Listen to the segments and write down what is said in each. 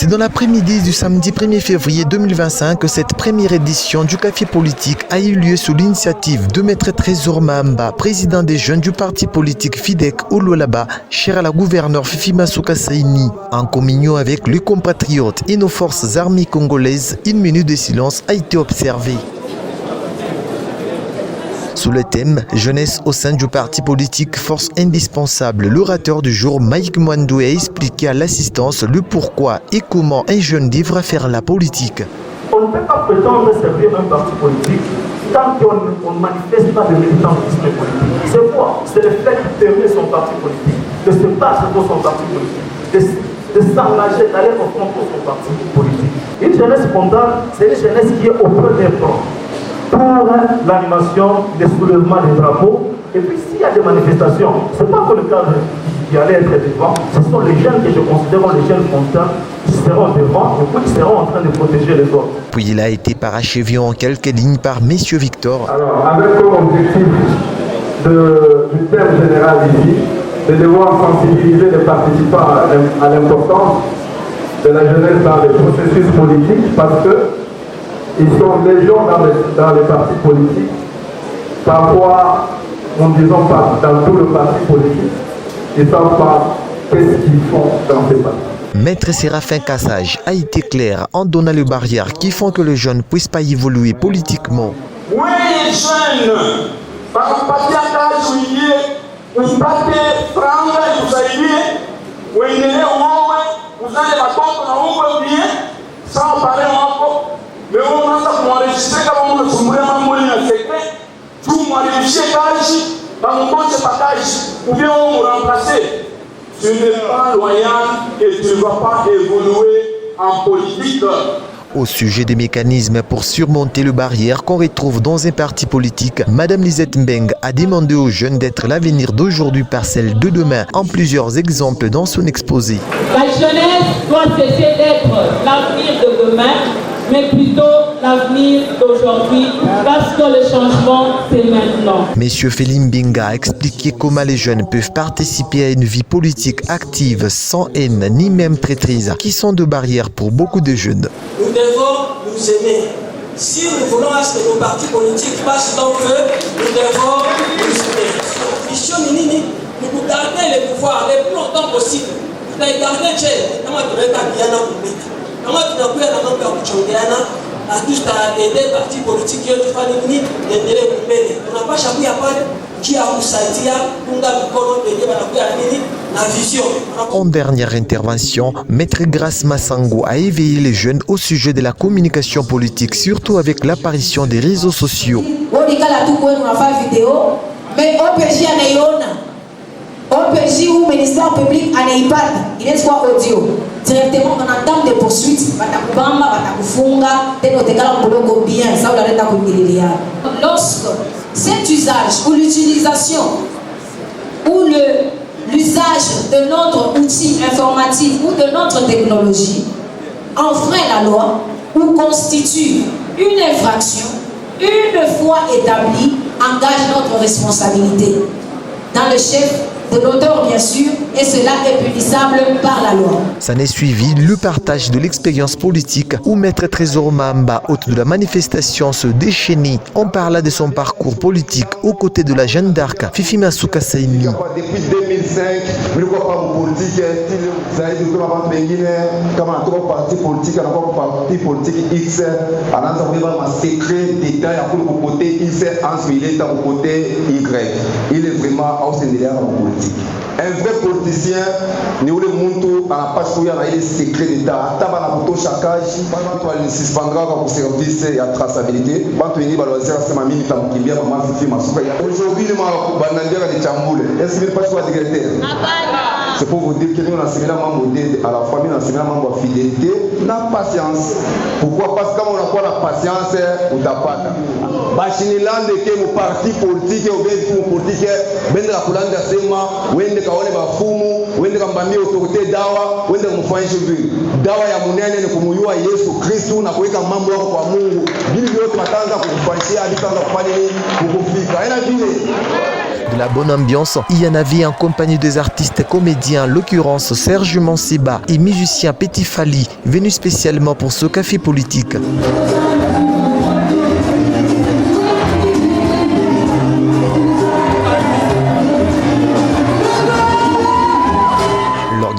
C'est dans l'après-midi du samedi 1er février 2025 que cette première édition du Café politique a eu lieu sous l'initiative de Maître Trésor Mahamba, président des jeunes du parti politique FIDEC au Lualaba, cher à la gouverneure Fifi Masuka Saini. En communion avec les compatriotes et nos forces armées congolaises, une minute de silence a été observée. Sous le thème « Jeunesse au sein du parti politique, force indispensable », l'orateur du jour, Mike Mwandou, a expliqué à l'assistance le pourquoi et comment un jeune devra faire la politique. On ne peut pas prétendre servir un parti politique tant qu'on ne manifeste pas de militantisme politique. C'est quoi? C'est le fait d'aimer son parti politique, de se battre pour son parti politique, de s'engager, d'aller au front pour son parti politique. Une jeunesse spontanée, c'est une jeunesse qui est au premier plan pour l'animation, le soulèvement des drapeaux. Et puis s'il y a des manifestations, ce n'est pas pour le cadre qui allait être devant, ce sont les jeunes que je considère les jeunes spontanés qui seront devant et puis qui seront en train de protéger les autres. Puis il a été parachevé en quelques lignes par M. Victor. Alors, avec comme objectif du thème général ici, de devoir sensibiliser les participants à l'importance de la jeunesse dans les processus politiques parce que ils sont légion dans les partis politiques. Parfois, nous ne disons pas dans tout le parti politique, ils ne savent pas qu'est-ce qu'ils font dans ces partis. Maître Séraphin Kassage a été clair en donnant les barrières qui font que les jeunes ne puissent pas évoluer politiquement. Oui, les jeunes, par parti à l'âge où il est, vous battez, prendre, vous allez, où il est, vous allez la porte, on va oublier, sans parler encore. Mais on a ça pour enregistrer comme on a vraiment mourir en secret. Tout modifier l'âge, dans mon bon partage, ou bien on vous remplacer. Tu n'es pas loyal et tu ne vas pas évoluer en politique. Au sujet des mécanismes pour surmonter les barrières qu'on retrouve dans un parti politique, Mme Lisette Mbeng a demandé aux jeunes d'être l'avenir d'aujourd'hui par celle de demain, en plusieurs exemples dans son exposé. La jeunesse doit cesser d'être l'avenir de demain, mais plutôt l'avenir d'aujourd'hui, parce que le changement, c'est maintenant. Monsieur Félim Binga a expliqué comment les jeunes peuvent participer à une vie politique active, sans haine, ni même traîtrise, qui sont de barrières pour beaucoup de jeunes. Nous devons nous aimer. Si nous voulons à ce que nos partis politiques passent dans le feu, nous devons nous aimer. Mission Nini, nous garder le pouvoir le plus longtemps possible. Nous devons garder Dieu. Nous devons garder En dernière intervention, Maître Grace Massango a éveillé les jeunes au sujet de la communication politique, surtout avec l'apparition des réseaux sociaux. OPJ ou ministère public à l'IPAD, il est soit audio. Directement, on entame des poursuites. Lorsque cet usage ou l'utilisation ou l'usage de notre outil informatique ou de notre technologie enfreint la loi ou constitue une infraction, une fois établie, engage notre responsabilité. Dans le chef de l'auteur, bien sûr, et cela est punissable par la loi. Ça n'est suivi le partage de l'expérience politique où Maître Trésor Mahamba, hôte de la manifestation, se déchaînait. On parla de son parcours politique aux côtés de la Jeanne d'Arc, Fifi Masuka Saini. Depuis 2005, je ne crois pas en politique. Vous avez dit que avant de venir, comme un trop parti politique, un parti politique X, on a un secret d'État pour le côté X, en militaire au côté Y. Il est vraiment au Sénégal en politique. Un vrai politicien, nous le montrons à la passe où il y a des secrets d'État. Tant à la chacage, il suspendra pour service et à traçabilité. Aujourd'hui, nous avons des Tchamboule. Est-ce que pas choix de secrétaire? C'est pour vous dire que nous, l'enseignement modèle à la famille, l'enseignement de fidélité, n'a patience. Pourquoi? Parce que quand on n'a pas la patience, on n'a pas. Bachiniland que mon parti politique ou bien pour politique, ben la coulande sema, wende kaone bafumu, wende kambamia autorité dawa, wende kumfanya hivi. Dawa ya munene ni kumuyua Yesu Kristo na kuweka mambo yako kwa Mungu. Bili yote mataanza kukufanyia hadi kwanza kufanya nini? Kukufika. Haina vile. De la bonne ambiance, il y en avait en compagnie des artistes comédiens, en l'occurrence Serge Mansiba et musicien Petit Fali, venus spécialement pour ce café politique.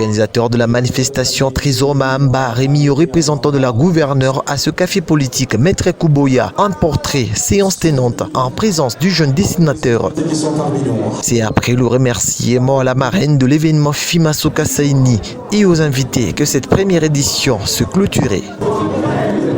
L'organisateur de la manifestation Trésor Mahamba a remis aux représentants de la gouverneure à ce café politique Maître Kouboya un portrait séance tenante en présence du jeune dessinateur. C'est après le remerciement à la marraine de l'événement Fima Soka Saini et aux invités que cette première édition se clôturait.